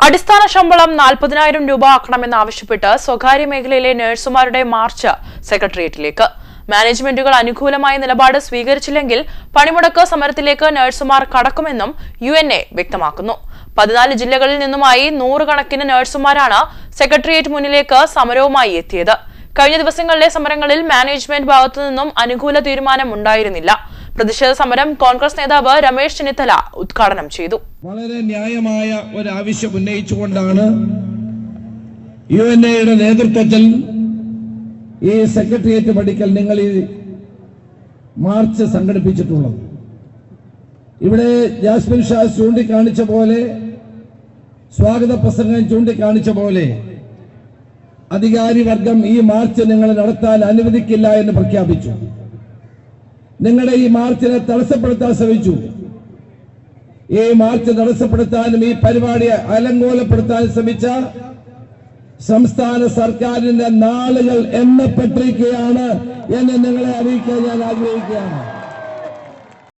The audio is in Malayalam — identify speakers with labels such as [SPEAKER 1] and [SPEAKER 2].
[SPEAKER 1] അടിസ്ഥാന ശമ്പളം 40,000 രൂപ ആക്കണമെന്നാവശ്യപ്പെട്ട് സ്വകാര്യ മേഖലയിലെ നഴ്സുമാരുടെ മാർച്ച് സെക്രട്ടേറിയറ്റിലേക്ക്. മാനേജ്മെന്റുകൾ അനുകൂലമായ നിലപാട് സ്വീകരിച്ചില്ലെങ്കിൽ പണിമുടക്ക് സമരത്തിലേക്ക് നഴ്സുമാർ കടക്കുമെന്നും UNA വ്യക്തമാക്കുന്നു. 14 ജില്ലകളിൽ നിന്നുമായി 100 കണക്കിന് നഴ്സുമാരാണ് സെക്രട്ടേറിയറ്റ് മുന്നിലേക്ക് സമരവുമായി എത്തിയത്. കഴിഞ്ഞ ദിവസങ്ങളിലെ സമരങ്ങളിൽ മാനേജ്മെന്റ് ഭാഗത്തുനിന്നും അനുകൂല തീരുമാനം ഉണ്ടായിരുന്നില്ല. പ്രതിഷേധ സമരം കോൺഗ്രസ് നേതാവ് രമേശ് ചെന്നിത്തല ഉദ്ഘാടനം ചെയ്തു.
[SPEAKER 2] വളരെ ന്യായമായ ഒരു ആവശ്യം ഉന്നയിച്ചുകൊണ്ടാണ് UNAയുടെ നേതൃത്വത്തിൽ ഈ സെക്രട്ടേറിയറ്റ് പടിക്കൽ നിങ്ങൾ ഈ മാർച്ച് സംഘടിപ്പിച്ചിട്ടുള്ളത്. ഇവിടെ ജാസ്മിൻ ഷാ ചൂണ്ടിക്കാണിച്ച പോലെ, സ്വാഗത പ്രസംഗം ചൂണ്ടിക്കാണിച്ച പോലെ, അധികാരി വർഗം ഈ മാർച്ച് നിങ്ങൾ നടത്താൻ അനുവദിക്കില്ല എന്ന് പ്രഖ്യാപിച്ചു. നിങ്ങളുടെ ഈ മാർച്ചിനെ തടസ്സപ്പെടുത്താൻ ശ്രമിച്ചു. ഈ മാർച്ച് തടസ്സപ്പെടുത്താനും ഈ പരിപാടി അലങ്കോലപ്പെടുത്താൻ ശ്രമിച്ച സംസ്ഥാന സർക്കാരിന്റെ നാളുകൾ എണ്ണപ്പെട്ടിരിക്കുകയാണ് എന്ന് നിങ്ങളെ അറിയിക്കാൻ ഞാൻ ആഗ്രഹിക്കുകയാണ്.